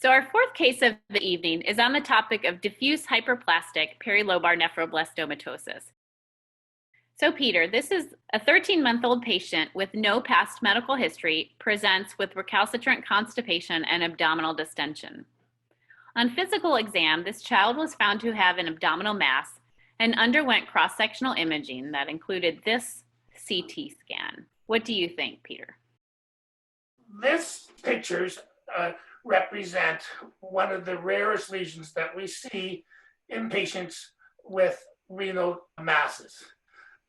So our fourth case of the evening is on the topic of diffuse hyperplastic perilobar nephroblastomatosis. So Peter, this is a 13-month-old patient with no past medical history, presents with recalcitrant constipation and abdominal distension. On physical exam, this child was found to have an abdominal mass and underwent cross-sectional imaging that included this CT scan. What do you think, Peter? This pictures represent one of the rarest lesions that we see in patients with renal masses.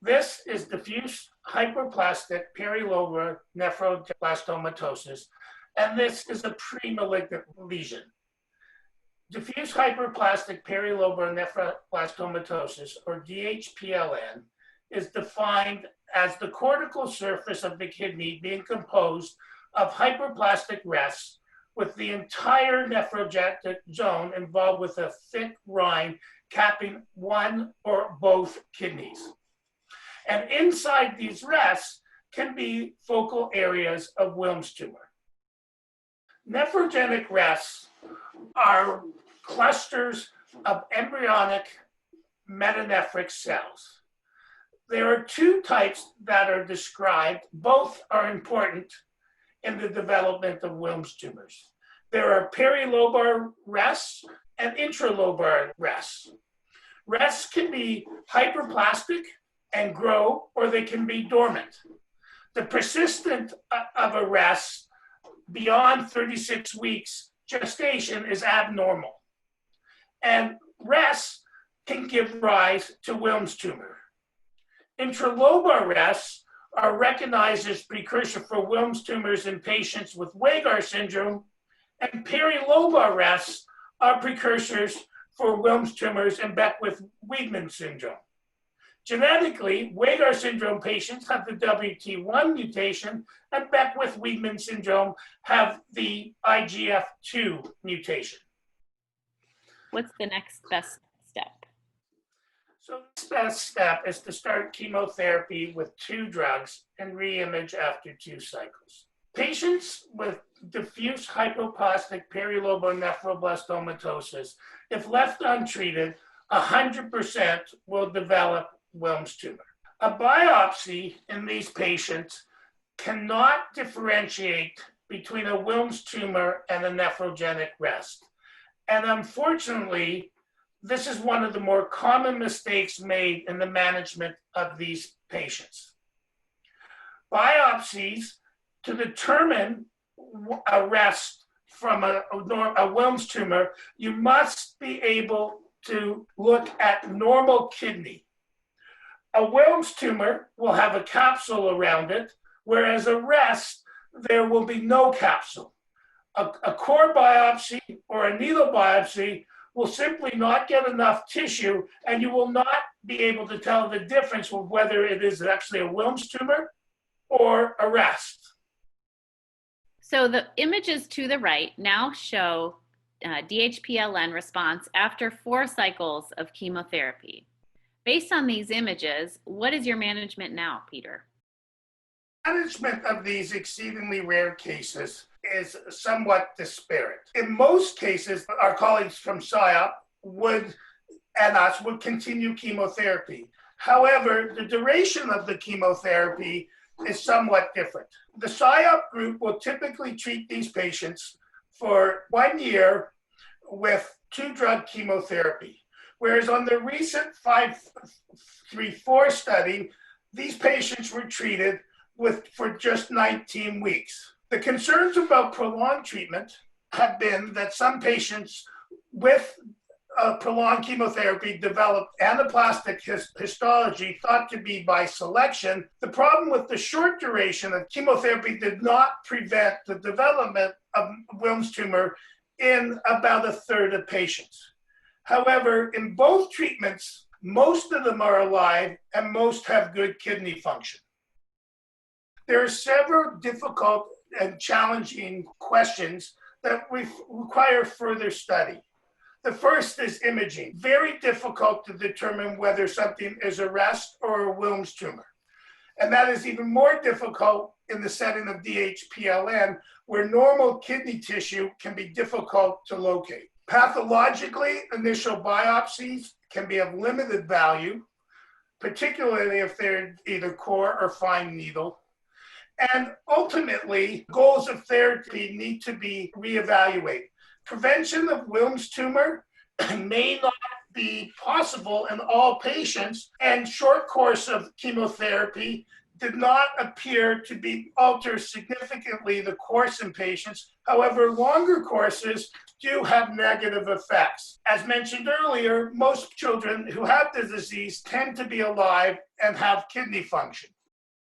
This is diffuse hyperplastic perilobar nephroblastomatosis, and this is a pre-malignant lesion. Diffuse hyperplastic perilobar nephroblastomatosis, or DHPLN, is defined as the cortical surface of the kidney being composed of hyperplastic rests with the entire nephrogenic zone involved with a thick rind capping one or both kidneys. And inside these rests can be focal areas of Wilms tumor. Nephrogenic rests are clusters of embryonic metanephric cells. There are two types that are described. Both are important in the development of Wilms tumors. There are perilobar rests and intralobar rests. Rests can be hyperplastic and grow, or they can be dormant. The persistence of a rest beyond 36 weeks gestation is abnormal. And rests can give rise to Wilms tumor. Intralobar rests are recognized as precursor for Wilms tumors in patients with Wegar syndrome, and perilobar rests are precursors for Wilms tumors in Beckwith-Wiedemann syndrome. Genetically, Wegar syndrome patients have the WT1 mutation, and Beckwith-Wiedemann syndrome have the IGF2 mutation. What's the next best step? So the best step is to start chemotherapy with 2 drugs and reimage after 2 cycles. Patients with diffuse hypoplastic perilobar nephroblastomatosis, if left untreated, 100% will develop Wilms tumor. A biopsy in these patients cannot differentiate between a Wilms tumor and a nephrogenic rest. And unfortunately, this is one of the more common mistakes made in the management of these patients. Biopsies to determine a rest from a Wilms tumor, you must be able to look at normal kidney. A Wilms tumor will have a capsule around it, whereas a rest, there will be no capsule. A core biopsy or a needle biopsy will simply not get enough tissue, and you will not be able to tell the difference of whether it is actually a Wilms tumor or a rest. So the images to the right now show DHPLN response after 4 cycles of chemotherapy. Based on these images, what is your management now, Peter? Management of these exceedingly rare cases is somewhat disparate. In most cases, our colleagues from PSYOP would continue chemotherapy. However, the duration of the chemotherapy is somewhat different. The PSYOP group will typically treat these patients for 1 year with 2-drug chemotherapy, whereas on the recent 534 study, these patients were treated for just 19 weeks. The concerns about prolonged treatment have been that some patients with prolonged chemotherapy developed anaplastic histology thought to be by selection. The problem with the short duration of chemotherapy did not prevent the development of Wilms tumor in about 1/3 of patients. However, in both treatments, most of them are alive and most have good kidney function. There are several difficult and challenging questions that require further study. The first is imaging. Very difficult to determine whether something is a rest or a Wilms tumor. And that is even more difficult in the setting of DHPLN, where normal kidney tissue can be difficult to locate. Pathologically, initial biopsies can be of limited value, particularly if they're either core or fine needle. And ultimately, goals of therapy need to be reevaluated. Prevention of Wilms tumor may not be possible in all patients, and short course of chemotherapy did not appear to alter significantly the course in patients. However, longer courses do have negative effects. As mentioned earlier, most children who have the disease tend to be alive and have kidney function.